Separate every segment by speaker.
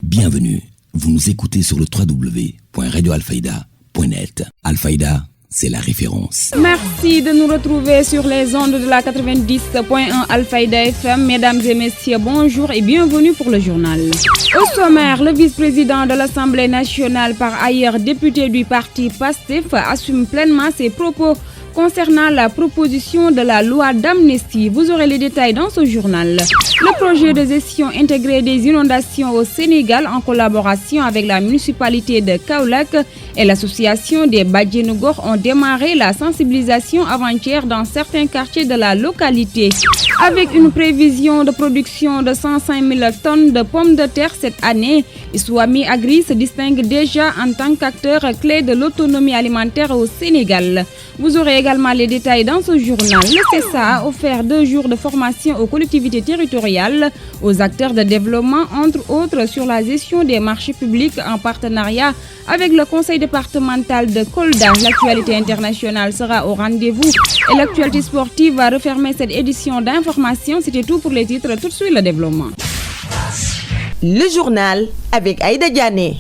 Speaker 1: Bienvenue, vous nous écoutez sur le www.radioalfayda.net. Alfayda, c'est la référence.
Speaker 2: Merci de nous retrouver sur les ondes de la 90.1 Alfayda FM. Mesdames et messieurs, bonjour et bienvenue pour le journal. Au sommaire, le vice-président de l'Assemblée nationale, par ailleurs député du parti PASTEF, assume pleinement ses propos concernant la proposition de la loi d'amnistie. Vous aurez les détails dans ce journal. Le projet de gestion intégrée des inondations au Sénégal, en collaboration avec la municipalité de Kaolack et l'association des Badjenougor, ont démarré la sensibilisation avant-hier dans certains quartiers de la localité. Avec une prévision de production de 105 000 tonnes de pommes de terre cette année, Iswami Agri se distingue déjà en tant qu'acteur clé de l'autonomie alimentaire au Sénégal. Vous aurez également les détails dans ce journal. Le CESA a offert 2 jours de formation aux collectivités territoriales, aux acteurs de développement, entre autres sur la gestion des marchés publics en partenariat avec le conseil départemental de Kolda. L'actualité internationale sera au rendez-vous et l'actualité sportive va refermer cette édition d'information. C'était tout pour les titres. Tout de suite, le développement.
Speaker 3: Le journal avec Aïda Diané.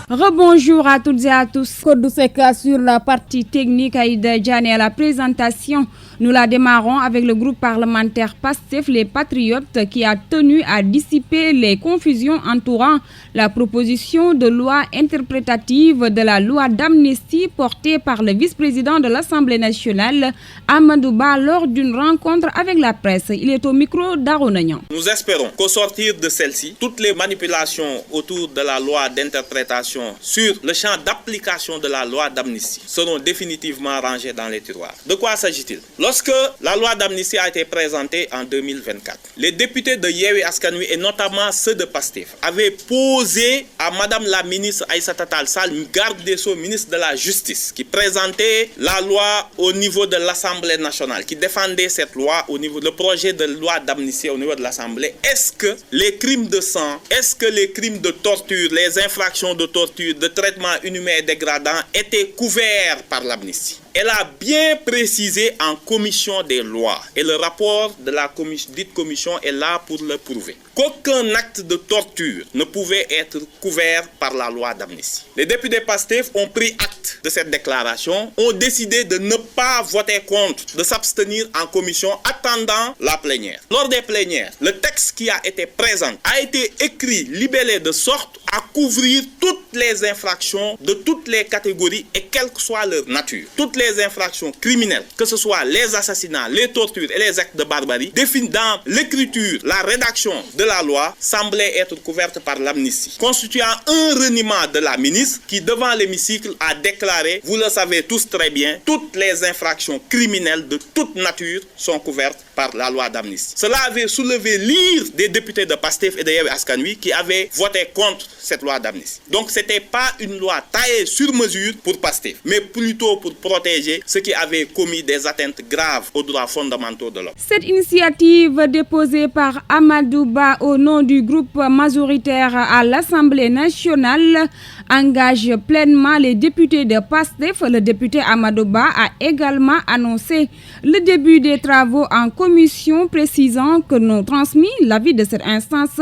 Speaker 2: Rebonjour à toutes et à tous. Code Seka sur la partie technique, Aïda Diané à la présentation. Nous la démarrons avec le groupe parlementaire PASTEF, les Patriotes, qui a tenu à dissiper les confusions entourant la proposition de loi interprétative de la loi d'amnistie portée par le vice-président de l'Assemblée nationale, Amadou Ba, lors d'une rencontre avec la presse. Il est au micro d'Aronagnan.
Speaker 4: Nous espérons qu'au sortir de celle-ci, toutes les manipulations autour de la loi d'interprétation sur le champ d'application de la loi d'amnistie seront définitivement rangées dans les tiroirs. De quoi s'agit-il? Lorsque la loi d'amnistie a été présentée en 2024, les députés de Yewwi Askan Wi et notamment ceux de PASTEF avaient posé à Madame la ministre Aïssata Tall Sall, garde des Sceaux, ministre de la Justice, qui présentait la loi au niveau de l'Assemblée nationale, qui défendait cette loi au niveau, le projet de loi d'amnistie au niveau de l'Assemblée. Est-ce que les crimes de sang, est-ce que les crimes de torture, les infractions de torture, de traitement inhumain et dégradant étaient couverts par l'amnistie? Elle a bien précisé en commission des lois, et le rapport de la dite commission est là pour le prouver, qu'aucun acte de torture ne pouvait être couvert par la loi d'amnistie. Les députés PASTEF ont pris acte de cette déclaration, ont décidé de ne pas voter contre, de s'abstenir en commission, attendant la plénière. Lors des plénières, le texte qui a été présent a été écrit, libellé de sorte à couvrir toutes les infractions de toutes les catégories et quelle que soit leur nature. Toutes les infractions criminelles, que ce soit les assassinats, les tortures et les actes de barbarie, définies dans l'écriture, la rédaction de la loi, semblaient être couvertes par l'amnistie, constituant un reniement de la ministre qui, devant l'hémicycle, a déclaré, vous le savez tous très bien, toutes les infractions criminelles de toute nature sont couvertes par la loi d'amnistie. Cela avait soulevé l'ire des députés de PASTEF et de Yewwi Askan Wi qui avaient voté contre cette loi d'amnistie. Donc ce n'était pas une loi taillée sur mesure pour PASTEF, mais plutôt pour protéger ceux qui avaient commis des atteintes graves aux droits fondamentaux de l'homme.
Speaker 2: Cette initiative déposée par Amadou Ba au nom du groupe majoritaire à l'Assemblée nationale engage pleinement les députés de PASTEF. Le député Amadou Ba a également annoncé le début des travaux en commission, précisant que nous transmis l'avis de cette instance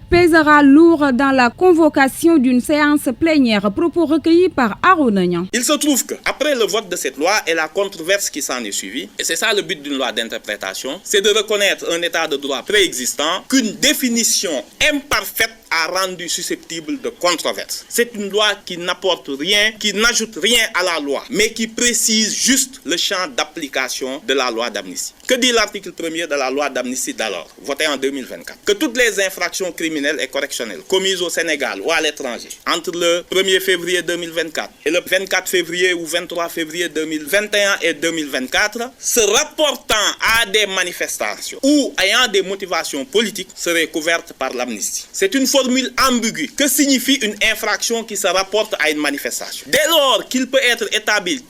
Speaker 2: pèsera lourd dans la convocation d'une séance plénière. Propos recueillis par Aronagnan.
Speaker 4: Il se trouve qu'après le vote de cette loi et la controverse qui s'en est suivie, et c'est ça le but d'une loi d'interprétation, c'est de reconnaître un état de droit préexistant qu'une définition imparfaite a rendu susceptible de controverse. C'est une loi qui n'apporte rien, qui n'ajoute rien à la loi, mais qui précise juste le champ d'application de la loi d'amnistie. Que dit l'article 1er de la loi d'amnistie d'alors, votée en 2024? Que toutes les infractions criminelles et correctionnelles commises au Sénégal ou à l'étranger entre le 1er février 2024 et le 24 février ou 23 février 2021 et 2024 se rapportant à des manifestations ou ayant des motivations politiques seraient couvertes par l'amnistie. C'est une formule ambiguë. Que signifie une infraction qui se rapporte à une manifestation? Dès lors qu'il peut être établi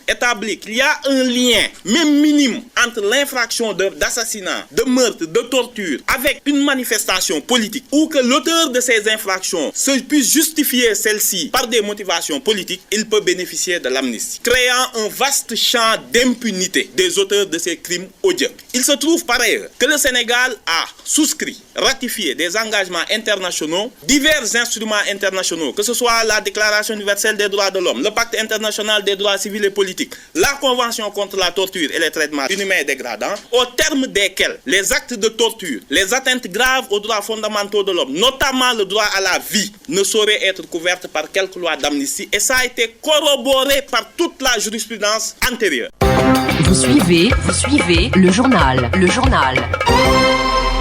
Speaker 4: qu'il y a un lien, même minime, entre l'infraction d'assassinat d'assassinat, de meurtre, de torture, avec une manifestation politique, ou que l'auteur de ces infractions puisse justifier celle-ci par des motivations politiques, il peut bénéficier de l'amnistie, créant un vaste champ d'impunité des auteurs de ces crimes odieux. Il se trouve par ailleurs que le Sénégal a souscrit, ratifié des engagements internationaux, divers instruments internationaux, que ce soit la Déclaration universelle des droits de l'homme, le Pacte international des droits civils et politiques, la Convention contre la torture et les traitements inhumains et dégradants, au terme desquels les actes de torture, les atteintes graves aux droits fondamentaux de l'homme, notamment le droit à la vie, ne sauraient être couvertes par quelque loi d'amnistie, et ça a été corroboré par toute la jurisprudence antérieure.
Speaker 5: Vous suivez le journal.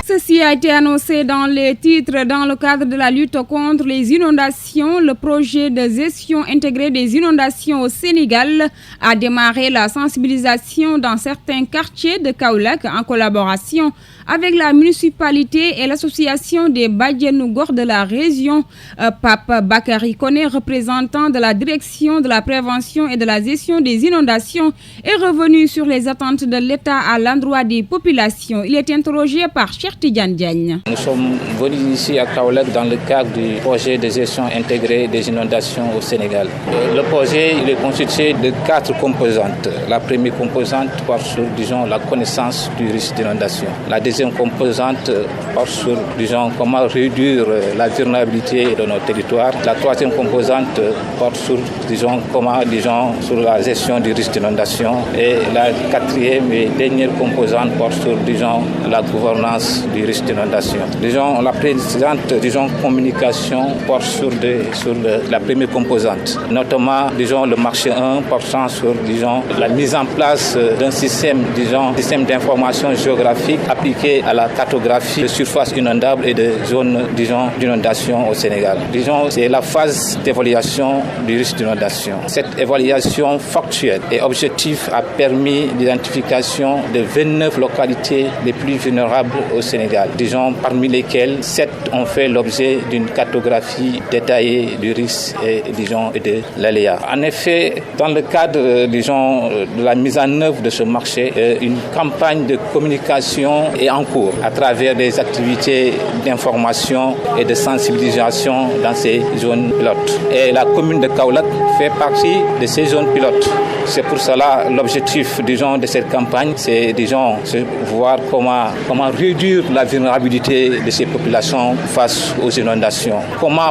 Speaker 2: Ceci a été annoncé dans les titres. Dans le cadre de la lutte contre les inondations, le projet de gestion intégrée des inondations au Sénégal a démarré la sensibilisation dans certains quartiers de Kaolack en collaboration avec la municipalité et l'association des Badianougor de la région. Pape Bakary Koné, représentant de la direction de la prévention et de la gestion des inondations, est revenu sur les attentes de l'État à l'endroit des populations. Il est interrogé par Cheikh Tidiane Diagne.
Speaker 6: Nous sommes venus ici à Kaolack dans le cadre du projet de gestion intégrée des inondations au Sénégal. Le projet il est constitué de 4 composantes. La première composante porte sur, la connaissance du risque d'inondation. La deuxième composante porte sur, comment réduire la vulnérabilité de nos territoires. La troisième composante porte sur, sur la gestion du risque d'inondation. Et la quatrième et dernière composante porte sur, la gouvernance du risque d'inondation. La présente, communication porte sur la première composante, notamment, le marché 1 portant sur, la mise en place d'un système d'information géographique appliqué à la cartographie de surface inondable et de zones, d'inondation au Sénégal. C'est la phase d'évaluation du risque d'inondation. Cette évaluation factuelle et objective a permis l'identification de 29 localités les plus vulnérables au Sénégal, parmi lesquelles 7 ont fait l'objet d'une cartographie détaillée du risque et de l'aléa. En effet, dans le cadre de la mise en œuvre de ce marché, une campagne de communication est en cours à travers des activités d'information et de sensibilisation dans ces zones pilotes. Et la commune de Kaolack fait partie de ces zones pilotes. C'est pour cela l'objectif de cette campagne, c'est voir comment réduire la vulnérabilité de ces populations face aux inondations.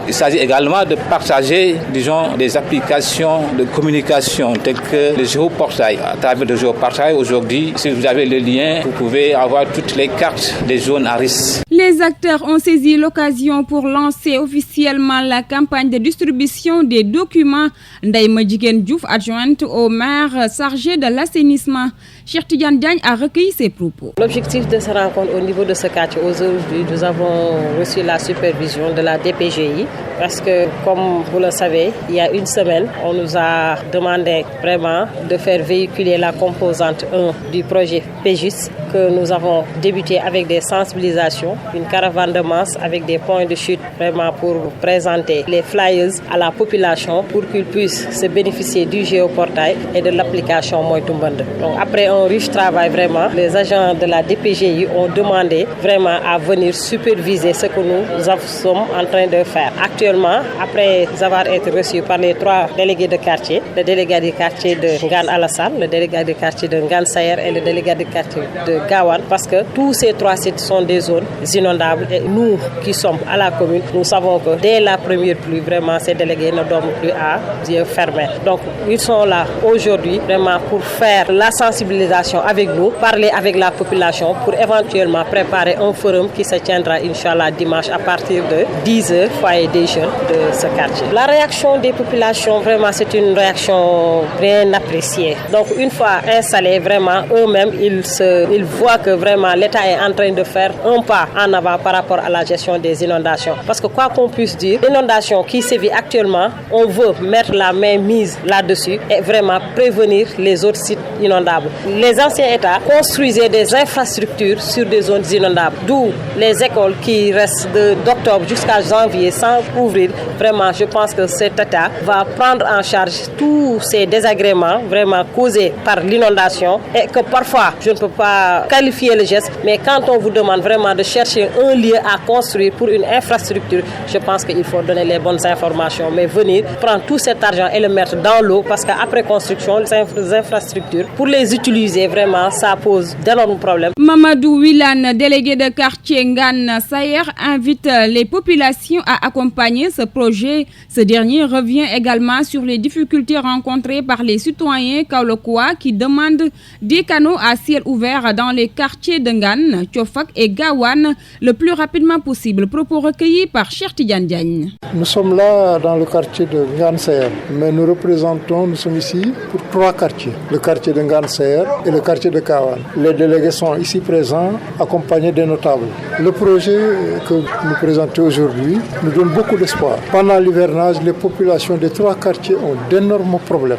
Speaker 6: Il s'agit également de partager, des applications de communication telles que le géoportail. À travers le géoportail, aujourd'hui, si vous avez le lien, vous pouvez avoir toutes les cartes des zones à risque.
Speaker 2: Les acteurs ont saisi l'occasion pour lancer officiellement la campagne de distribution des documents. Ndaye Madjiguène Diouf, adjointe au maire chargé de l'assainissement, Cheikh Tidiane Diagne a recueilli ses propos.
Speaker 7: L'objectif de ce rencontre au niveau de ce quartier, aujourd'hui, nous avons reçu la supervision de la DPGI parce que, comme vous le savez, il y a une semaine, on nous a demandé vraiment de faire véhiculer la composante 1 du projet PEGIS que nous avons débuté avec des sensibilisations, une caravane de masse avec des points de chute vraiment pour présenter les flyers à la population pour qu'ils puissent se bénéficier du géoportail et de l'application Moytumband. Donc après un riche travail vraiment, les agents de la DPGI ont demandé vraiment à venir superviser ce que nous sommes en train de faire. Actuellement, après avoir été reçus par les 3 délégués de quartier, le délégué du quartier de Ngan Alassane, le délégué du quartier de Ngan Sayer et le délégué du quartier de Gawan, parce que tous ces 3 sites sont des zones inondables et nous qui sommes à la commune, nous savons que dès la première pluie, vraiment ces délégués ne dorment plus à yeux fermés. Donc ils sont là aujourd'hui vraiment pour faire la sensibilisation avec nous, parler avec la population pour éventuellement préparer un forum qui se tiendra Inch'Allah dimanche à partir de 10h, foyer des jeunes de ce quartier. La réaction des populations, vraiment c'est une réaction bien appréciée. Donc une fois installés, vraiment eux-mêmes, ils voient que vraiment l'État est en train de faire un pas en avant par rapport à la gestion des inondations. Parce que quoi qu'on puisse dire, l'inondation qui sévit actuellement, on veut mettre la main mise là-dessus et vraiment prévenir les autres sites inondables. Les anciens États construisaient des infrastructures sur des zones inondables, d'où les écoles qui restent d'octobre jusqu'à janvier sans ouvrir. Vraiment, je pense que cet État va prendre en charge tous ces désagréments vraiment causés par l'inondation et que parfois, je ne peux pas pas qualifier le geste, mais quand on vous demande vraiment de chercher un lieu à construire pour une infrastructure, je pense qu'il faut donner les bonnes informations, mais venir prendre tout cet argent et le mettre dans l'eau, parce qu'après construction, les infrastructures, pour les utiliser vraiment, ça pose d'énormes problèmes.
Speaker 2: Mamadou Wilane, délégué de quartier Ngane Sayer, invite les populations à accompagner ce projet. Ce dernier revient également sur les difficultés rencontrées par les citoyens kaolokois qui demandent des canaux à ciel ouvert dans les quartiers de Ngane, Tiofak et Gawane le plus rapidement possible. Propos recueillis par Cheikh Tidiane Diagne.
Speaker 8: Nous sommes là dans le quartier de Ngane Sayer, mais nous sommes ici pour 3 quartiers. Le quartier de Ngane Sayer et le quartier de Gawane. Les délégués sont ici présents, accompagnés des notables. Le projet que nous présentons aujourd'hui nous donne beaucoup d'espoir. Pendant l'hivernage, les populations des 3 quartiers ont d'énormes problèmes.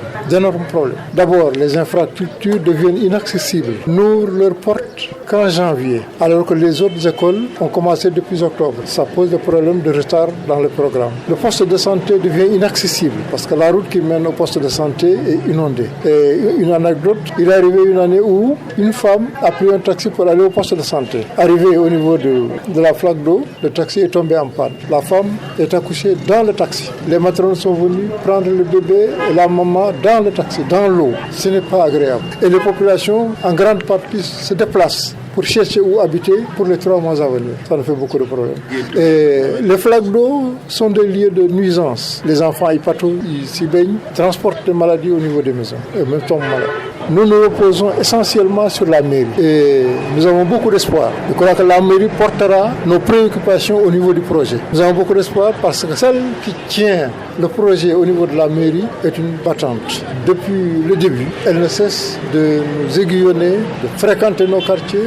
Speaker 8: D'abord, les infrastructures deviennent inaccessibles, n'ouvrent leurs portes qu'en janvier, alors que les autres écoles ont commencé depuis octobre. Ça pose des problèmes de retard dans le programme. Le poste de santé devient inaccessible parce que la route qui mène au poste de santé est inondée. Et une anecdote, il est arrivé une année où une femme a pris un taxi pour aller au poste de santé. Arrivée au niveau de la flaque d'eau, le taxi est tombé en panne. La femme est accouchée dans le taxi. Les matrones sont venues prendre le bébé et la maman dans le taxi, dans l'eau. Ce n'est pas agréable. Et les populations, en grande partie, se déplacent pour chercher où habiter pour les 3 mois à venir. Ça nous fait beaucoup de problèmes. Et les flaques d'eau sont des lieux de nuisance. Les enfants y patouillent, ils s'y baignent, transportent des maladies au niveau des maisons et même tombent malades. Nous nous reposons essentiellement sur la mairie et nous avons beaucoup d'espoir. Je crois que la mairie portera nos préoccupations au niveau du projet. Nous avons beaucoup d'espoir parce que celle qui tient le projet au niveau de la mairie est une battante. Depuis le début, elle ne cesse de nous aiguillonner, de fréquenter nos quartiers,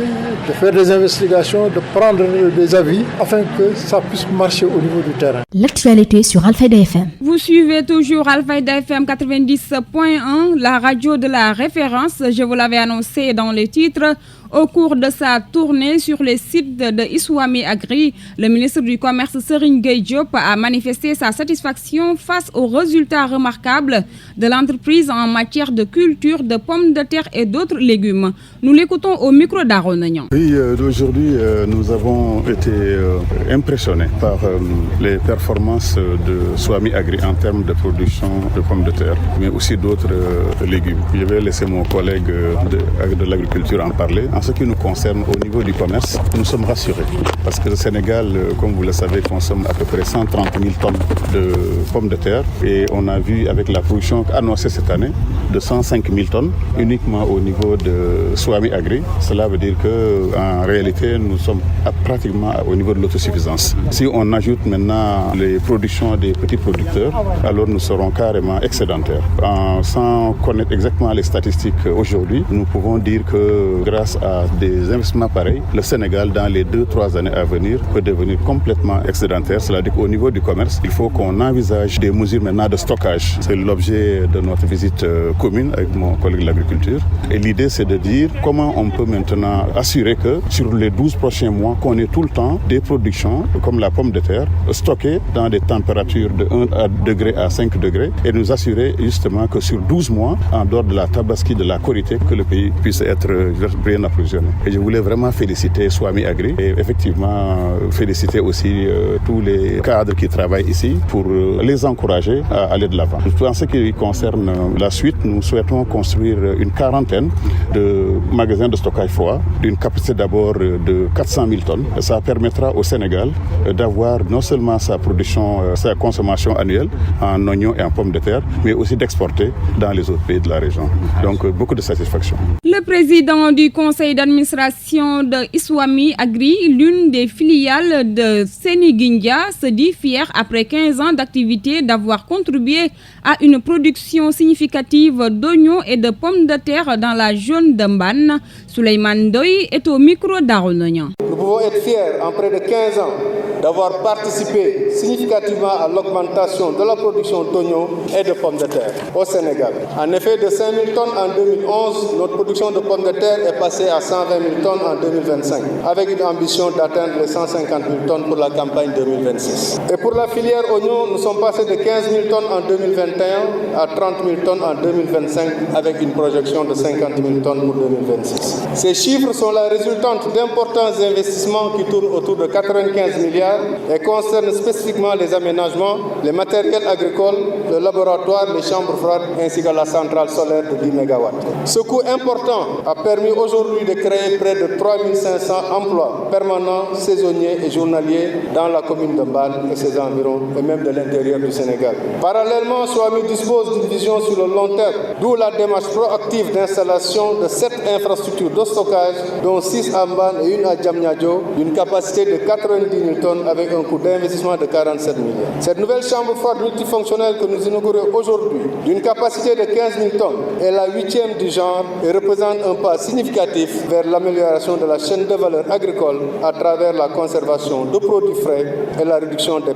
Speaker 8: de faire des investigations, de prendre des avis afin que ça puisse marcher au niveau du terrain.
Speaker 9: L'actualité sur Alfayda FM.
Speaker 2: Vous suivez toujours Alfayda FM 90.1, la radio de la référence. Je vous l'avais annoncé dans les titres. Au cours de sa tournée sur les sites de Iswami Agri, le ministre du Commerce Serigne Gueye Diop a manifesté sa satisfaction face aux résultats remarquables de l'entreprise en matière de culture de pommes de terre et d'autres légumes. Nous l'écoutons au micro d'Aaron Nagnan.
Speaker 10: Oui, aujourd'hui, nous avons été impressionnés par les performances de Swami Agri en termes de production de pommes de terre, mais aussi d'autres légumes. Je vais laisser mon collègue de l'agriculture en parler. En ce qui nous concerne au niveau du commerce, nous sommes rassurés parce que le Sénégal, comme vous le savez, consomme à peu près 130 000 tonnes de pommes de terre et on a vu avec la production annoncée cette année de 105 000 tonnes uniquement au niveau de Swami Agri. Cela veut dire qu'en réalité, nous sommes pratiquement au niveau de l'autosuffisance. Si on ajoute maintenant les productions des petits producteurs, alors nous serons carrément excédentaires. Sans connaître exactement les statistiques aujourd'hui, nous pouvons dire que grâce à des investissements pareils, le Sénégal, dans les 2-3 années à venir, peut devenir complètement excédentaire. Cela dit qu'au niveau du commerce, il faut qu'on envisage des mesures maintenant de stockage. C'est l'objet de notre visite commune avec mon collègue de l'agriculture. Et l'idée, c'est de dire comment on peut maintenant assurer que sur les 12 prochains mois, qu'on ait tout le temps des productions, comme la pomme de terre, stockées dans des températures de 1 degré à 5 degrés et nous assurer justement que sur 12 mois, en dehors de la tabaski, de la Korité, que le pays puisse être bien approvisionné. Et je voulais vraiment féliciter Swami Agri et effectivement féliciter aussi tous les cadres qui travaillent ici pour les encourager à aller de l'avant. En ce qui concerne la suite, nous souhaitons construire une 40aine de magasins de stockage froid d'une capacité d'abord de 400 000 tonnes. Ça permettra au Sénégal d'avoir non seulement sa production, sa consommation annuelle en oignons et en pommes de terre, mais aussi d'exporter dans les autres pays de la région. Donc beaucoup de satisfaction.
Speaker 2: Le président du conseil d'administration de Iswami Agri, l'une des filiales de Sénégindia, se dit fier après 15 ans d'activité d'avoir contribué à une production significative d'oignons et de pommes de terre dans la zone de Mbane. Souleymane Doy est au micro d'Aronognan.
Speaker 11: Nous pouvons être fiers en près de 15 ans d'avoir participé significativement à l'augmentation de la production d'oignons et de pommes de terre au Sénégal. En effet, de 5 000 tonnes en 2011, notre production de pommes de terre est passée à 120 000 tonnes en 2025, avec une ambition d'atteindre les 150 000 tonnes pour la campagne 2026. Et pour la filière oignons, nous sommes passés de 15 000 tonnes en 2021 à 30 000 tonnes en 2025, avec une projection de 50 000 tonnes pour 2026. Ces chiffres sont la résultante d'importants investissements qui tournent autour de 95 milliards et concernent spécifiquement les aménagements, les matériels agricoles, le laboratoire, les chambres froides ainsi que la centrale solaire de 10 MW. Ce coût important a permis aujourd'hui de créer près de 3500 emplois permanents, saisonniers et journaliers dans la commune de Mbal et ses environs et même de l'intérieur du Sénégal. Parallèlement, Swami dispose d'une vision sur le long terme, d'où la démarche proactive d'installation de 7 infrastructures de stockage, dont 6 à Mbal et une à Diamniadio, d'une capacité de 90 000 tonnes avec un coût d'investissement de 47 milliards. Cette nouvelle chambre froide multifonctionnelle que nous inaugurons aujourd'hui, d'une capacité de 15 000 tonnes, est la 8e du genre et représente un pas significatif vers l'amélioration de la chaîne de valeur agricole à travers la conservation de produits frais et la réduction des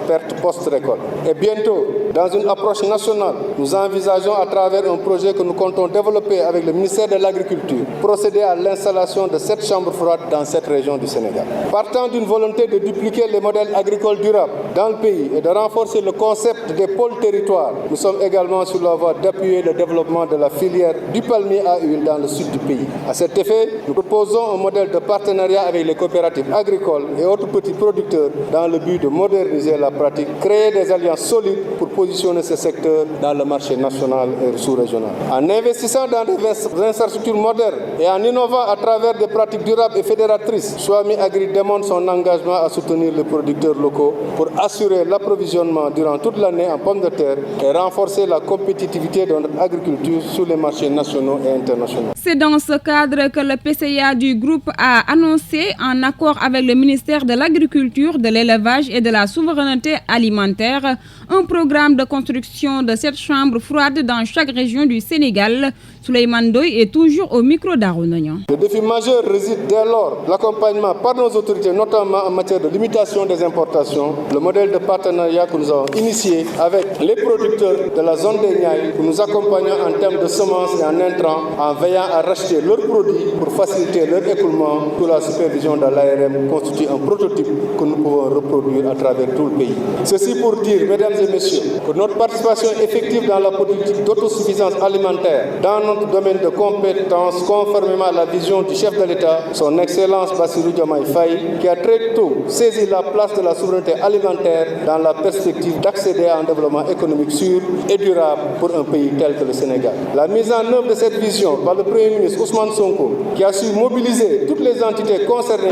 Speaker 11: pertes post-récolte. Et bientôt, dans une approche nationale, nous envisageons à travers un projet que nous comptons développer avec le ministère de l'Agriculture, procéder à l'installation de 7 chambres froides dans cette région du Sénégal. Partant d'une volonté de dupliquer les modèles agricoles durables dans le pays et de renforcer le concept des pôles territoires, nous sommes également sur la voie d'appuyer le développement de la filière du palmier à huile dans le sud du pays. À cet effet, nous proposons un modèle de partenariat avec les coopératives agricoles et autres petits producteurs dans le but de moderniser la pratique, créer des alliances solides pour positionner ce secteur dans le marché national et sous-régional. En investissant dans des infrastructures modernes et en innovant à travers des pratiques durables et fédératrices, Swami Agri démontre son engagement à soutenir les producteurs locaux pour assurer l'approvisionnement durant toute l'année en pommes de terre et renforcer la compétitivité de notre agriculture sur les marchés nationaux et internationaux.
Speaker 2: C'est dans ce cadre que le PCA du groupe a annoncé, en accord avec le ministère de l'Agriculture, de l'Élevage et de la Souveraineté alimentaire, un programme de construction de 7 chambres froides dans chaque région du Sénégal. Souleymane Doy est toujours au micro d'Arounagnan.
Speaker 11: Le défi majeur réside dès lors l'accompagnement par nos autorités, notamment en matière de limitation des importations, le modèle de partenariat que nous avons initié avec les producteurs de la zone des Niayes, que nous accompagnons en termes de semences et en intrants, en veillant à racheter leurs produits pour faciliter leur écoulement sous la supervision de l'ARM, constitue un prototype que nous pouvons reproduire à travers tout le pays. Ceci pour dire, mesdames et messieurs, que notre participation effective dans la politique d'autosuffisance alimentaire, dans notre domaine de compétences, conformément à la vision du chef de l'État, son Excellence Bassirou Diomaye Faye, qui a très tôt saisi la place de la souveraineté alimentaire dans la perspective d'accéder à un développement économique sûr et durable pour un pays tel que le Sénégal. La mise en œuvre de cette vision par le Premier ministre Ousmane Sonko, qui a su mobiliser toutes les entités concernées,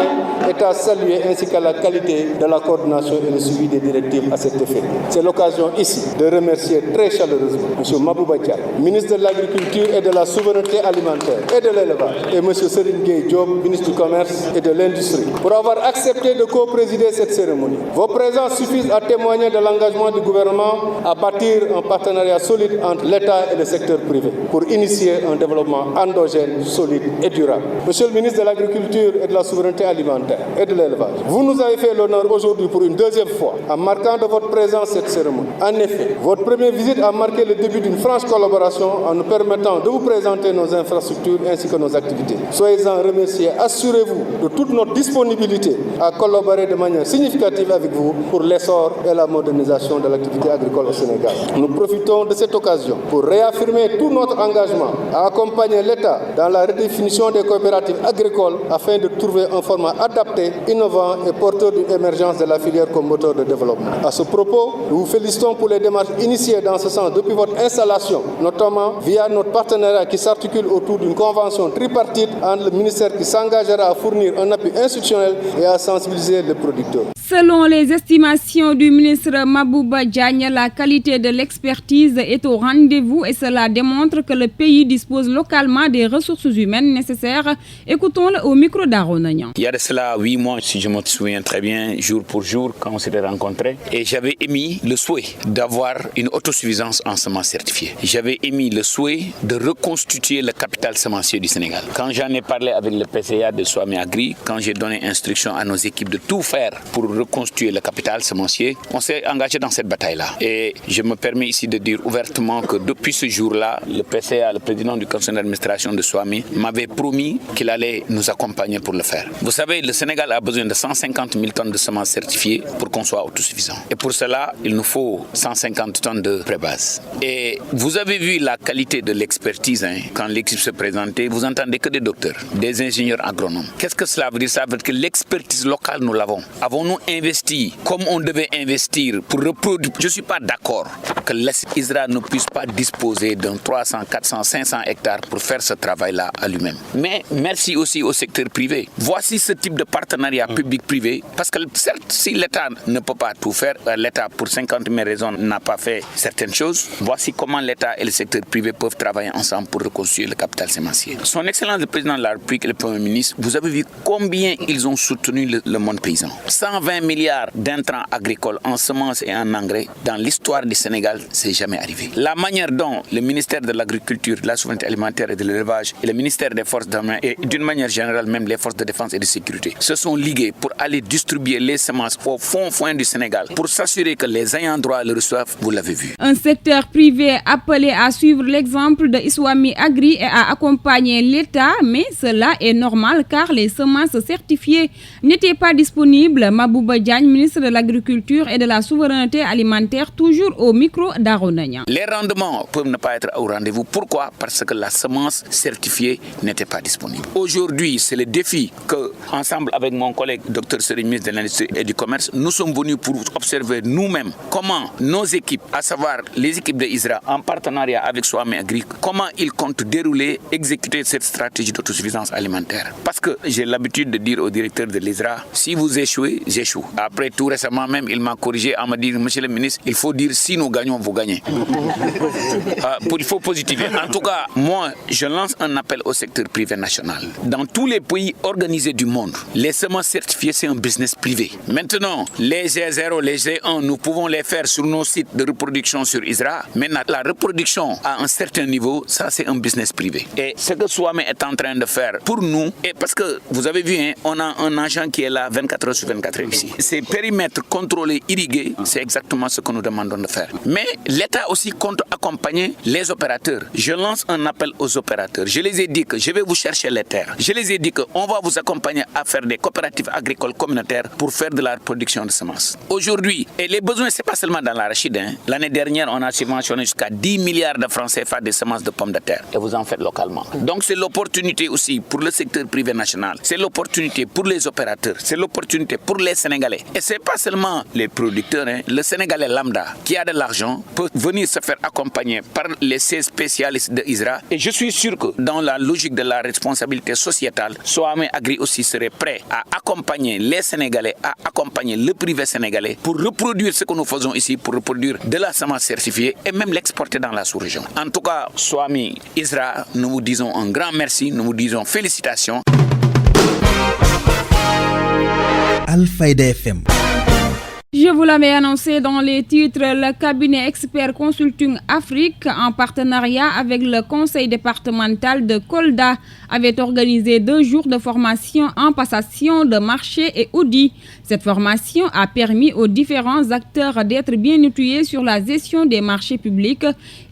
Speaker 11: est à saluer, ainsi qu'à la qualité de la coordination et le suivi des directives à cet effet. C'est l'occasion ici de remercier très chaleureusement M. Mabouba Diagne, ministre de l'Agriculture et de la Souveraineté alimentaire et de l'Élevage, et M. Serigne Gueye Diop, ministre du Commerce et de l'Industrie, pour avoir accepté de co-présider cette cérémonie. Vos présences suffisent à témoigner de l'engagement du gouvernement à bâtir un partenariat solide entre l'État et le secteur privé pour initier un développement endogène, solide et durable. Monsieur le ministre de l'Agriculture et de la Souveraineté alimentaire et de l'Élevage, vous nous avez fait l'honneur aujourd'hui pour une deuxième fois en marquant de votre présence cette cérémonie. En effet, votre première visite a marqué le début d'une franche collaboration en nous permettant de vous présenter nos infrastructures ainsi que nos activités. Soyez-en remerciés. Assurez-vous de toute notre disponibilité à collaborer de manière significative avec vous pour l'essor et la modernisation de l'activité agricole au Sénégal. Nous profitons de cette occasion pour réaffirmer tout notre engagement à accompagner l'État dans la redéfinition des coopératives agricoles afin de trouver un format adapté, innovant et porteur d'une émergence de la filière comme moteur de développement. À ce propos, nous vous félicitons pour les démarches initiées dans ce sens depuis votre installation, notamment via notre partenariat qui s'articule autour d'une convention tripartite entre le ministère qui s'engagera à fournir un appui institutionnel et à sensibiliser les producteurs.
Speaker 2: Selon les estimations du ministre Mabouba Diagne, la qualité de l'expertise est au rendez-vous et cela démontre que le pays dispose localement des ressources humaines nécessaires. Écoutons-le au micro d'Arounagnan.
Speaker 12: Il y a de cela 8 mois, si je me souviens très bien, jour pour jour, quand on s'était rencontrés, et j'avais émis le souhait d'avoir une autosuffisance en semences certifiées. J'avais émis le souhait de reconstituer le capital semencier du Sénégal. Quand j'en ai parlé avec le PCA de Swami Agri, quand j'ai donné instruction à nos équipes de tout faire pour reconstituer le capital semencier. On s'est engagé dans cette bataille-là. Et je me permets ici de dire ouvertement que depuis ce jour-là, le PCA, le président du conseil d'administration de SWAMI, m'avait promis qu'il allait nous accompagner pour le faire. Vous savez, le Sénégal a besoin de 150 000 tonnes de semences certifiées pour qu'on soit autosuffisant. Et pour cela, il nous faut 150 tonnes de pré-base. Et vous avez vu la qualité de l'expertise quand l'équipe se présentait. Vous entendez que des docteurs, des ingénieurs agronomes. Qu'est-ce que cela veut dire? Ça veut dire que l'expertise locale, nous l'avons. Avons-nous investi comme on devait investir pour reproduire? Je ne suis pas d'accord que l'Israël ne puisse pas disposer d'un 300, 400, 500 hectares pour faire ce travail-là à lui-même. Mais merci aussi au secteur privé. Voici ce type de partenariat public-privé, parce que certes, si l'État ne peut pas tout faire, l'État pour 50 000 raisons n'a pas fait certaines choses, voici comment l'État et le secteur privé peuvent travailler ensemble pour reconstruire le capital semencier. Son Excellence le Président de la République et le Premier ministre, vous avez vu combien ils ont soutenu le monde paysan. 120 milliards d'intrants agricoles en semences et en engrais, dans l'histoire du Sénégal, c'est jamais arrivé. La manière dont le ministère de l'Agriculture, de la Souveraineté alimentaire et de l'Élevage et le ministère des Forces d'armée et d'une manière générale même les forces de défense et de sécurité se sont ligués pour aller distribuer les semences au fond du Sénégal pour s'assurer que les ayants droit le reçoivent, vous l'avez vu.
Speaker 2: Un secteur privé appelé à suivre l'exemple de Swami Agri et à accompagner l'État, mais cela est normal car les semences certifiées n'étaient pas disponibles. Mabouba Diagne, ministre de l'Agriculture et de la Souveraineté alimentaire, toujours au micro d'Aronagnan.
Speaker 12: Les rendements peuvent ne pas être au rendez-vous. Pourquoi? Parce que la semence certifiée n'était pas disponible. Aujourd'hui, c'est le défi que, ensemble avec mon collègue Dr Serigne, ministre de l'Industrie et du Commerce, nous sommes venus pour observer nous-mêmes comment nos équipes, à savoir les équipes de ISRA, en partenariat avec Swami Agri, comment ils comptent dérouler, exécuter cette stratégie d'autosuffisance alimentaire. Parce que j'ai l'habitude de dire au directeur de l'ISRA, si vous échouez, j'échoue. Après, tout récemment même, il m'a corrigé en me disant, monsieur le ministre, il faut dire si nous gagnons, vous gagnez. Il faut positiver. En tout cas, moi, je lance un appel au secteur privé national. Dans tous les pays organisés du monde, les semences certifiées, c'est un business privé. Maintenant, les G0, les G1, nous pouvons les faire sur nos sites de reproduction sur ISRA. Maintenant, la reproduction à un certain niveau, ça, c'est un business privé. Et ce que Swami est en train de faire pour nous, et parce que vous avez vu, on a un agent qui est là 24 heures sur 24 heures ici. Ces périmètres contrôlés, irrigués, c'est exactement ce que nous demandons de faire. Mais l'État aussi compte accompagner les opérateurs. Je lance un appel aux opérateurs. Je les ai dit que je vais vous chercher les terres. Je les ai dit qu'on va vous accompagner à faire des coopératives agricoles communautaires pour faire de la production de semences. Aujourd'hui, et les besoins, ce n'est pas seulement dans l'arachide. L'année dernière, on a subventionné jusqu'à 10 milliards de francs CFA des semences de pommes de terre. Et vous en faites localement. Donc c'est l'opportunité aussi pour le secteur privé national. C'est l'opportunité pour les opérateurs. C'est l'opportunité pour les Sénégalais. Et ce n'est pas seulement les producteurs. Le Sénégalais lambda qui a de l'argent peut venir se faire accompagner par les 16 spécialistes de ISRA. Et je suis sûr que dans la logique de la responsabilité sociétale, Swami Agri aussi serait prêt à accompagner les Sénégalais, à accompagner le privé sénégalais pour reproduire ce que nous faisons ici, pour reproduire de la semence certifiée et même l'exporter dans la sous-région. En tout cas, Swami ISRA, nous vous disons un grand merci, nous vous disons félicitations.
Speaker 13: Alfayda FM.
Speaker 2: Je vous l'avais annoncé dans les titres, le cabinet Expert Consulting Afrique, en partenariat avec le conseil départemental de Kolda, avait organisé 2 jours de formation en passation de marché et audit. Cette formation a permis aux différents acteurs d'être bien outillés sur la gestion des marchés publics.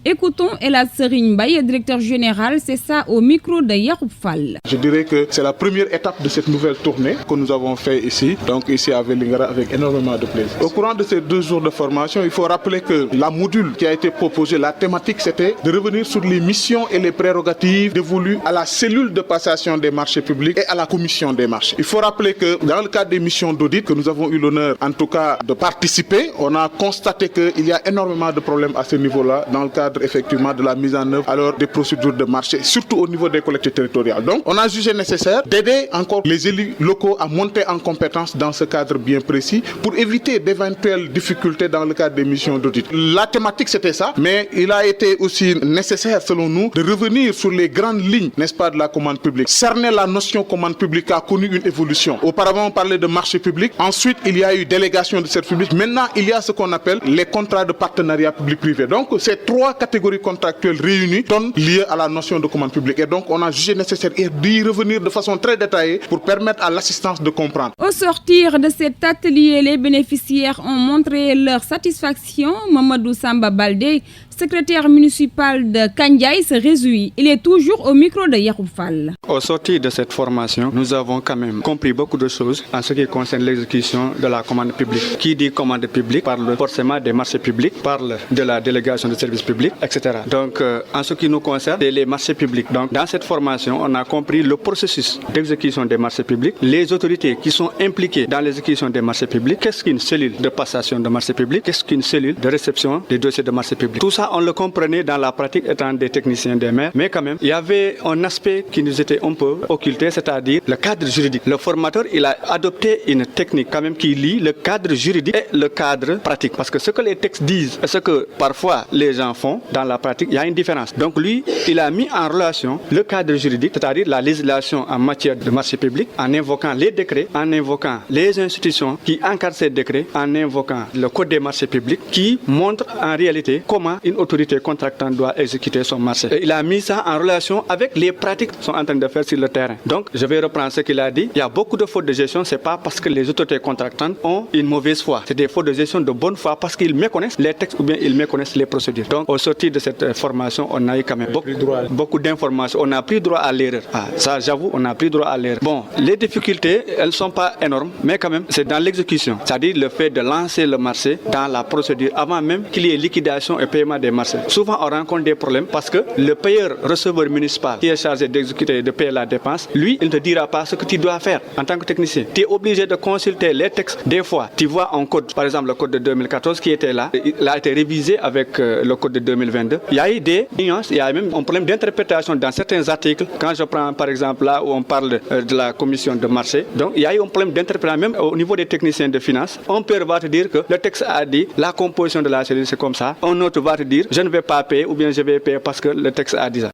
Speaker 2: Écoutons Elad Serigne Mbaye, directeur général, c'est ça au micro de Yacoub Fall.
Speaker 11: Je dirais que c'est la première étape de cette nouvelle tournée que nous avons fait ici, donc ici à Vélingara, avec énormément de plaisir. Au courant de ces 2 jours de formation, il faut rappeler que la module qui a été proposée, la thématique, c'était de revenir sur les missions et les prérogatives dévolues à la cellule de passation des marchés publics et à la commission des marchés. Il faut rappeler que dans le cadre des missions d'audit que nous avons eu l'honneur en tout cas de participer, on a constaté qu'il y a énormément de problèmes à ce niveau-là dans le cadre effectivement de la mise en œuvre alors des procédures de marché, surtout au niveau des collectivités territoriales. Donc on a jugé nécessaire d'aider encore les élus locaux à monter en compétence dans ce cadre bien précis pour éviter d'éventuelles difficultés dans le cadre des missions d'audit. La thématique c'était ça, mais il a été aussi nécessaire selon nous de revenir sur les grandes lignes, n'est-ce pas, de la commande publique. Cerner la notion commande publique a connu une évolution. Auparavant on parlait de marché public,
Speaker 14: public. Ensuite, il y a eu délégation de service public. Maintenant, il y a ce qu'on appelle les contrats de partenariat public-privé. Donc, ces 3 catégories contractuelles réunies donnent lieu à la notion de commande publique. Et donc, on a jugé nécessaire d'y revenir de façon très détaillée pour permettre à l'assistance de comprendre.
Speaker 2: Au sortir de cet atelier, les bénéficiaires ont montré leur satisfaction. Mamadou Samba Baldé, secrétaire municipal de Kandiaï, se réjouit. Il est toujours au micro de Yacoub Fall.
Speaker 15: Au sortir de cette formation, nous avons quand même compris beaucoup de choses en ce qui concerne l'exécution de la commande publique. Qui dit commande publique parle forcément des marchés publics, parle de la délégation de services publics, etc. Donc, en ce qui nous concerne, c'est les marchés publics. Donc, dans cette formation, on a compris le processus d'exécution des marchés publics, les autorités qui sont impliquées dans l'exécution des marchés publics, qu'est-ce qu'une cellule de passation de marchés publics, qu'est-ce qu'une cellule de réception des dossiers de marchés publics. Tout ça, on le comprenait dans la pratique étant des techniciens des maires, mais quand même, il y avait un aspect qui nous était un peu occulté, c'est-à-dire le cadre juridique. Le formateur, il a adopté une technique quand même qui lie le cadre juridique et le cadre pratique. Parce que ce que les textes disent et ce que parfois les gens font dans la pratique, il y a une différence. Donc lui, il a mis en relation le cadre juridique, c'est-à-dire la législation en matière de marché public, en invoquant les décrets, en invoquant les institutions qui encadrent ces décrets, en invoquant le code des marchés publics qui montre en réalité comment une autorité contractante doit exécuter son marché. Et il a mis ça en relation avec les pratiques qu'ils sont en train de faire sur le terrain. Donc, je vais reprendre ce qu'il a dit. Il y a beaucoup de fautes de gestion, c'est pas parce que les autorités contractantes ont une mauvaise foi. C'est des fautes de gestion de bonne foi parce qu'ils méconnaissent les textes ou bien ils méconnaissent les procédures. Donc, au sortir de cette formation, on a eu quand même beaucoup d'informations. On a pris droit à l'erreur. Ça, j'avoue, on a pris droit à l'erreur. Bon, les difficultés, elles ne sont pas énormes, mais quand même, c'est dans l'exécution. C'est-à-dire le fait de lancer le marché dans la procédure avant même qu'il y ait liquidation et paiement des marchés. Souvent, on rencontre des problèmes parce que le payeur receveur municipal qui est chargé d'exécuter et de payer la dépense, lui, il ne te dira pas ce que tu dois faire en tant que technicien. Tu es obligé de consulter les textes. Des fois, tu vois un code, par exemple le code de 2014 qui était là, il a été révisé avec le code de 2022. Il y a eu des nuances, il y a même un problème d'interprétation dans certains articles. Quand je prends par exemple là où on parle de la commission de marché, donc il y a eu un problème d'interprétation même au niveau des techniciens de finance. Un père va te dire que le texte a dit la composition de la cellule c'est comme ça. Un autre va te dire je ne vais pas payer ou bien je vais payer parce que le texte a dit ça.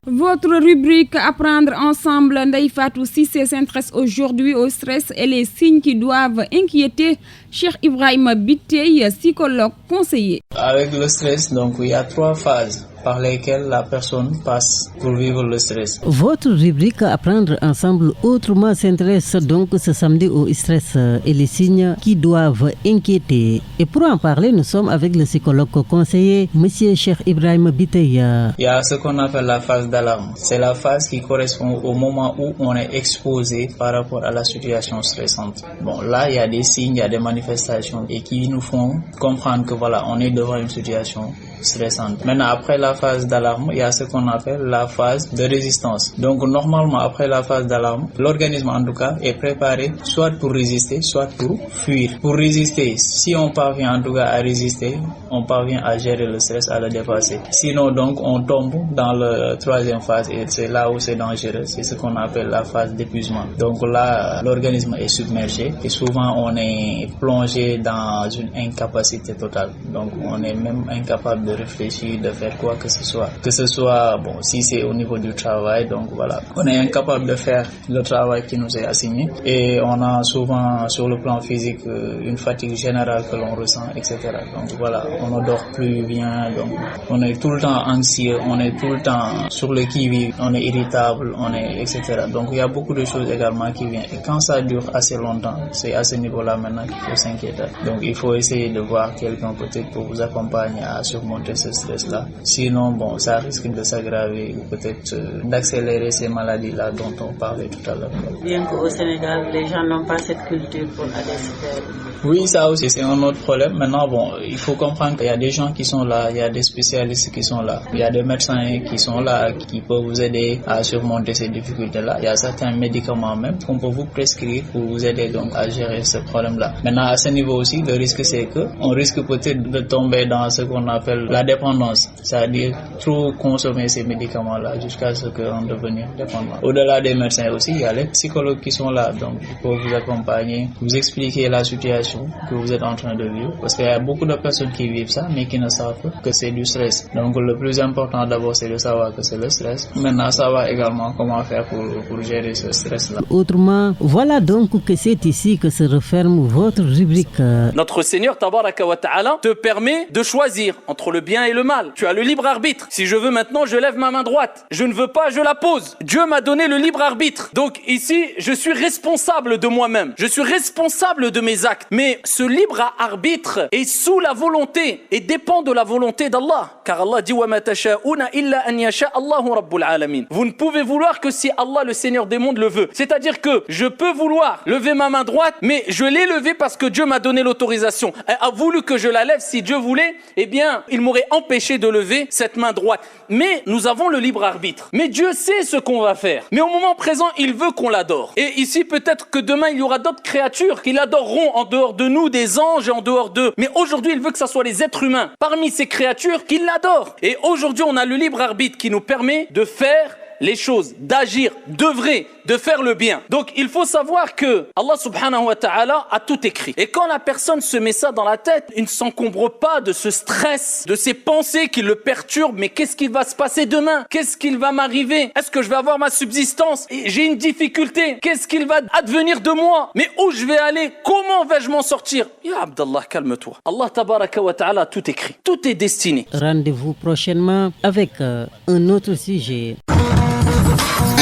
Speaker 2: Votre rubrique Apprendre ensemble, Ndeye Fatou Cissé s'intéresse aujourd'hui au stress et les signes qui doivent inquiéter. Cheikh Ibrahima Biteye, psychologue conseiller.
Speaker 16: Avec le stress, donc il y a 3 phases par lesquelles la personne passe pour vivre le stress.
Speaker 17: Votre rubrique Apprendre ensemble autrement s'intéresse donc ce samedi au stress et les signes qui doivent inquiéter. Et pour en parler, nous sommes avec le psychologue conseiller, Monsieur Cheikh Ibrahima Biteye.
Speaker 16: Il y a ce qu'on appelle la phase d'alarme. C'est la phase qui correspond au moment où on est exposé par rapport à la situation stressante. Bon, là, il y a des signes, il y a des manifestations et qui nous font comprendre que voilà, on est devant une situation stressante. Maintenant, après la phase d'alarme, il y a ce qu'on appelle la phase de résistance. Donc, normalement, après la phase d'alarme, l'organisme, en tout cas, est préparé soit pour résister, soit pour fuir. Pour résister, si on parvient, en tout cas, à résister, on parvient à gérer le stress, à le dépasser. Sinon, donc, on tombe dans la 3e phase et c'est là où c'est dangereux. C'est ce qu'on appelle la phase d'épuisement. Donc là, l'organisme est submergé et souvent, on est plongé dans une incapacité totale. Donc, on est même incapable de réfléchir, de faire quoi que ce soit. Que ce soit, bon, si c'est au niveau du travail, donc voilà, on est incapable de faire le travail qui nous est assigné et on a souvent sur le plan physique une fatigue générale que l'on ressent, etc. Donc voilà, on ne dort plus bien, donc on est tout le temps anxieux, on est tout le temps sur le qui-vive, on est irritable, on est, etc. Donc il y a beaucoup de choses également qui viennent et quand ça dure assez longtemps, c'est à ce niveau-là maintenant qu'il faut s'inquiéter. Donc il faut essayer de voir quelqu'un peut-être pour vous accompagner à surmonter ce stress-là. Sinon, bon, ça risque de s'aggraver ou peut-être d'accélérer ces maladies-là dont on parlait tout à l'heure.
Speaker 18: Bien qu'au Sénégal, les gens n'ont pas cette culture pour aller se faire.
Speaker 16: Oui, ça aussi, c'est un autre problème. Maintenant, bon, il faut comprendre qu'il y a des gens qui sont là, il y a des spécialistes qui sont là, il y a des médecins qui sont là, qui peuvent vous aider à surmonter ces difficultés-là. Il y a certains médicaments même qu'on peut vous prescrire pour vous aider donc à gérer ce problème-là. Maintenant, à ce niveau aussi, le risque, c'est que on risque peut-être de tomber dans ce qu'on appelle appelle la dépendance, c'est-à-dire trop consommer ces médicaments-là jusqu'à ce qu'on devienne dépendant. Au-delà des médecins aussi, il y a les psychologues qui sont là, donc pour vous accompagner, vous expliquer la situation que vous êtes en train de vivre, parce qu'il y a beaucoup de personnes qui vivent ça, mais qui ne savent pas que c'est du stress. Donc le plus important d'abord, c'est de savoir que c'est le stress. Maintenant, savoir également comment faire pour gérer ce stress-là.
Speaker 17: Autrement, voilà donc que c'est ici que se referme votre rubrique.
Speaker 19: Notre Seigneur Tabaraka wa Ta'ala te permet de choisir entre le bien et le mal. Tu as le libre arbitre. Si je veux maintenant, je lève ma main droite. Je ne veux pas, je la pose. Dieu m'a donné le libre arbitre. Donc ici, je suis responsable de moi-même. Je suis responsable de mes actes. Mais ce libre arbitre est sous la volonté et dépend de la volonté d'Allah. Car Allah dit « Wa ma tasha'una illa an yasha Allahu rabbul alamin ». Vous ne pouvez vouloir que si Allah, le Seigneur des mondes, le veut. C'est-à-dire que je peux vouloir lever ma main droite, mais je l'ai levée parce que Dieu m'a donné l'autorisation. Il a voulu que je la lève. Si Dieu voulait, eh bien, il m'aurait empêché de lever cette main droite. Mais nous avons le libre arbitre. Mais Dieu sait ce qu'on va faire. Mais au moment présent, il veut qu'on l'adore. Et ici, peut-être que demain, il y aura d'autres créatures qui l'adoreront en dehors de nous, des anges en dehors d'eux. Mais aujourd'hui, il veut que ce soit les êtres humains, parmi ces créatures, qui l'adorent. Et aujourd'hui, on a le libre arbitre qui nous permet de faire les choses, d'agir, d'œuvrer, de faire le bien. Donc il faut savoir que Allah subhanahu wa ta'ala a tout écrit. Et quand la personne se met ça dans la tête, il ne s'encombre pas de ce stress, de ces pensées qui le perturbent. Mais qu'est-ce qui va se passer demain? Qu'est-ce qu'il va m'arriver? Est-ce que je vais avoir ma subsistance? J'ai une difficulté. Qu'est-ce qu'il va advenir de moi? Mais où je vais aller? Comment vais-je m'en sortir? Ya Abdallah, calme-toi. Allah tabaraka wa ta'ala a tout écrit. Tout est destiné.
Speaker 17: Rendez-vous prochainement avec un autre sujet.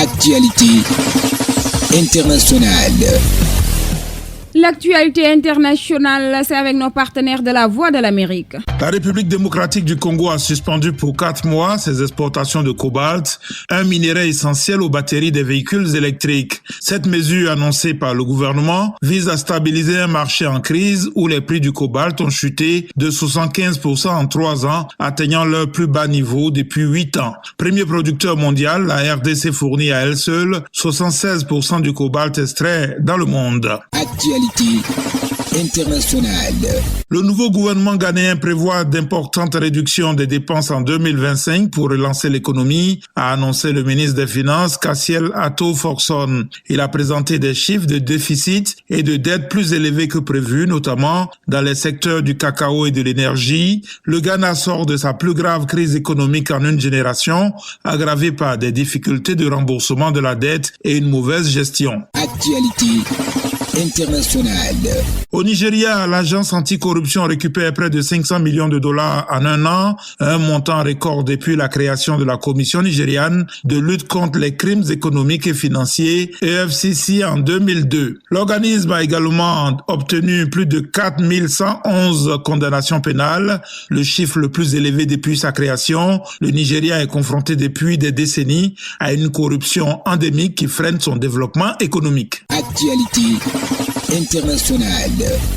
Speaker 1: Actualité internationale.
Speaker 2: L'actualité internationale, c'est avec nos partenaires de la Voix de l'Amérique.
Speaker 20: La République démocratique du Congo a suspendu pour 4 mois ses exportations de cobalt, un minerai essentiel aux batteries des véhicules électriques. Cette mesure annoncée par le gouvernement vise à stabiliser un marché en crise où les prix du cobalt ont chuté de 75% en 3 ans, atteignant leur plus bas niveau depuis 8 ans. Premier producteur mondial, la RDC fournit à elle seule 76% du cobalt extrait dans le monde.
Speaker 1: Internationale.
Speaker 20: Le nouveau gouvernement ghanéen prévoit d'importantes réductions des dépenses en 2025 pour relancer l'économie, a annoncé le ministre des Finances Cassiel Atto Forson. Il a présenté des chiffres de déficit et de dette plus élevés que prévu, notamment dans les secteurs du cacao et de l'énergie. Le Ghana sort de sa plus grave crise économique en une génération, aggravée par des difficultés de remboursement de la dette et une mauvaise gestion.
Speaker 1: Actualité internationale.
Speaker 20: Au Nigeria, l'agence anticorruption récupère près de 500 millions de dollars en un an, un montant record depuis la création de la Commission nigériane de lutte contre les crimes économiques et financiers, EFCC, en 2002. L'organisme a également obtenu plus de 4111 condamnations pénales, le chiffre le plus élevé depuis sa création. Le Nigeria est confronté depuis des décennies à une corruption endémique qui freine son développement économique.
Speaker 1: Actualité internationale.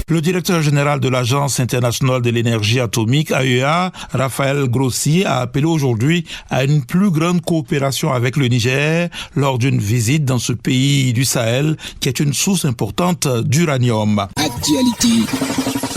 Speaker 20: Le directeur général de l'Agence internationale de l'énergie atomique, AEA, Raphaël Grossi, a appelé aujourd'hui à une plus grande coopération avec le Niger lors d'une visite dans ce pays du Sahel qui est une source importante d'uranium.
Speaker 1: Actualité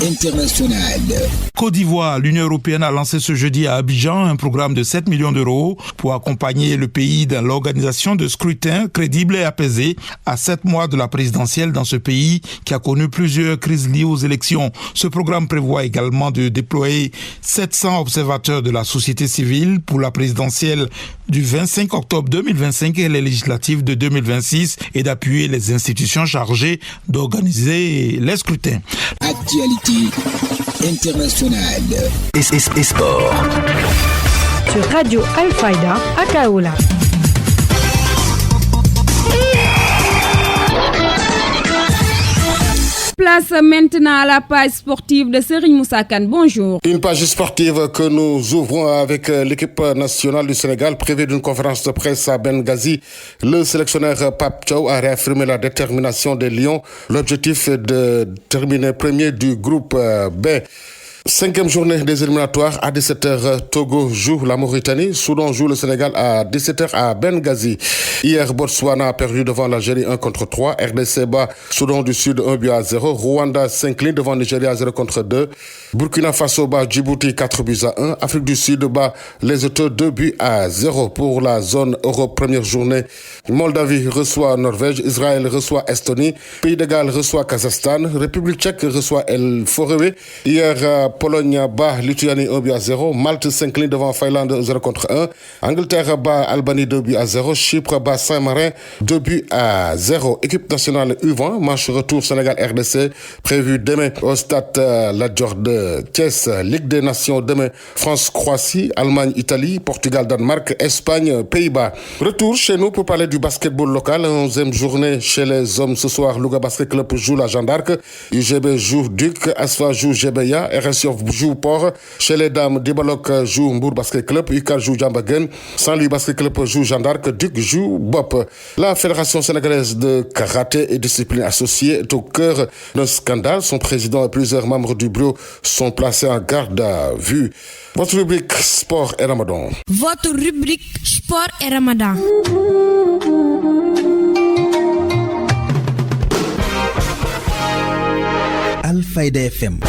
Speaker 1: internationale.
Speaker 20: Côte d'Ivoire, l'Union européenne a lancé ce jeudi à Abidjan un programme de 7 millions d'euros pour accompagner le pays dans l'organisation de scrutins crédibles et apaisés à 7 mois de la présidentielle dans ce pays qui a connu plusieurs crises liées aux élections. Ce programme prévoit également de déployer 700 observateurs de la société civile pour la présidentielle du 25 octobre 2025 et les législatives de 2026 et d'appuyer les institutions chargées d'organiser les scrutins.
Speaker 1: Actualité internationale. Et sport.
Speaker 9: Sur Radio Al-Fayda à Kaoula.
Speaker 2: Place maintenant à la page sportive de Serigne Moussa Kane. Bonjour.
Speaker 21: Une page sportive que nous ouvrons avec l'équipe nationale du Sénégal prévue d'une conférence de presse à Benghazi. Le sélectionneur Pape Thiaw a réaffirmé la détermination des Lions. L'objectif est de terminer premier du groupe B. 5e journée des éliminatoires à 17h. Togo joue la Mauritanie. Soudan joue le Sénégal à 17h à Benghazi. Hier, Botswana a perdu devant l'Algérie 1-3. RDC bat Soudan du Sud 1-0. Rwanda s'incline devant Nigeria 0-2. Burkina Faso bat Djibouti 4-1. Afrique du Sud bat Lesotho 2-0 pour la zone Europe. Première journée, Moldavie reçoit Norvège, Israël reçoit Estonie, Pays de Galles reçoit Kazakhstan, République tchèque reçoit El Faroé. Hier, Pologne bat Lituanie 1-0. Malte s'incline devant Finlande 0-1. Angleterre bat Albanie 2-0. Chypre bat Saint-Marin 2-0. Équipe nationale U20, match retour Sénégal-RDC prévu demain au stade Lat Dior de Thiès. Ligue des Nations demain, France-Croatie, Allemagne-Italie, Portugal-Danemark, Espagne-Pays-Bas. Retour chez nous pour parler du basketball local. 11e journée chez les hommes ce soir. Louga Basket Club joue la Jeanne d'Arc. UGB joue Duc. Asfa joue GBA. RS joue Port. Chez les dames, Dibalok joue Mbour Basket Club. UCAL joue Djambagen. Saint-Louis Basket Club joue Jeanne d'Arc. Duc joue Bop. La Fédération sénégalaise de karaté et discipline associée est au cœur d'un scandale. Son président et plusieurs membres du bureau sont placés en garde à vue. Votre rubrique Sport et Ramadan.
Speaker 3: Votre rubrique Sport et Ramadan.
Speaker 13: Alfayda FM.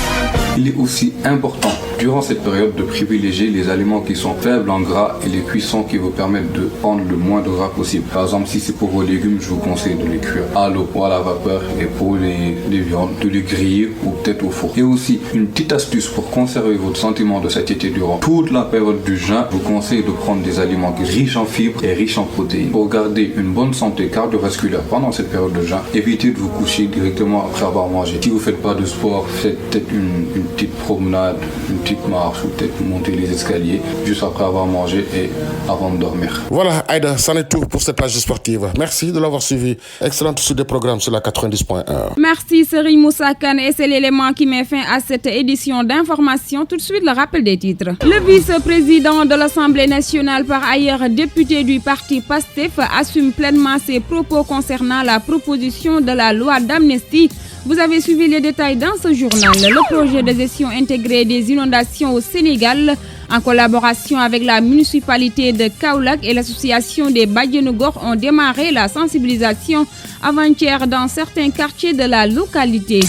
Speaker 22: Il est aussi important durant cette période de privilégier les aliments qui sont faibles en gras et les cuissons qui vous permettent de prendre le moins de gras possible. Par exemple, si c'est pour vos légumes, je vous conseille de les cuire à l'eau ou à la vapeur, et pour les viandes, de les griller ou peut-être au four. Et aussi, une petite astuce pour conserver votre sentiment de satiété durant toute la période du jeûne, je vous conseille de prendre des aliments riches en fibres et riches en protéines. Pour garder une bonne santé cardiovasculaire pendant cette période de jeûne, évitez de vous coucher directement après avoir mangé. Si vous ne faites pas de sport, faites peut-être une petite promenade, une petite marche ou peut-être monter les escaliers juste après avoir mangé et avant de dormir.
Speaker 21: Voilà, Aïda, c'en est tout pour cette page sportive. Merci de l'avoir suivi. Excellente suite des programmes sur la 90.1.
Speaker 2: Merci Serigne Moussa Kane, et c'est l'élément qui met fin à cette édition d'information. Tout de suite, le rappel des titres. Le vice-président de l'Assemblée nationale, par ailleurs député du parti PASTEF, assume pleinement ses propos concernant la proposition de la loi d'amnistie. Vous avez suivi les détails dans ce journal. Le projet de gestion intégrée des inondations au Sénégal, en collaboration avec la municipalité de Kaolack et l'association des Badjanougor, ont démarré la sensibilisation avant-hier dans certains quartiers de la localité.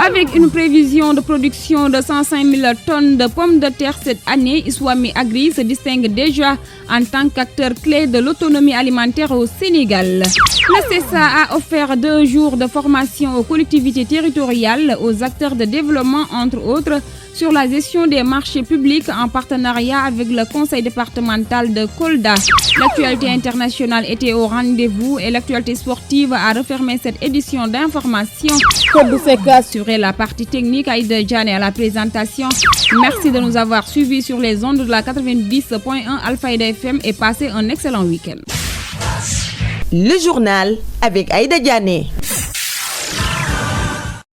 Speaker 2: Avec une prévision de production de 105 000 tonnes de pommes de terre cette année, Iswami Agri se distingue déjà en tant qu'acteur clé de l'autonomie alimentaire au Sénégal. Le CESA a offert 2 jours de formation aux collectivités territoriales, aux acteurs de développement, entre autres, sur la gestion des marchés publics en partenariat avec le conseil départemental de Kolda. L'actualité internationale était au rendez-vous et l'actualité sportive a refermé cette édition d'information. Kodou Seka assurait la partie technique, Aïda Djane à la présentation. Merci de nous avoir suivis sur les ondes de la 90.1 Alfayda FM et passez un excellent week-end.
Speaker 23: Le journal avec Aïda Djane.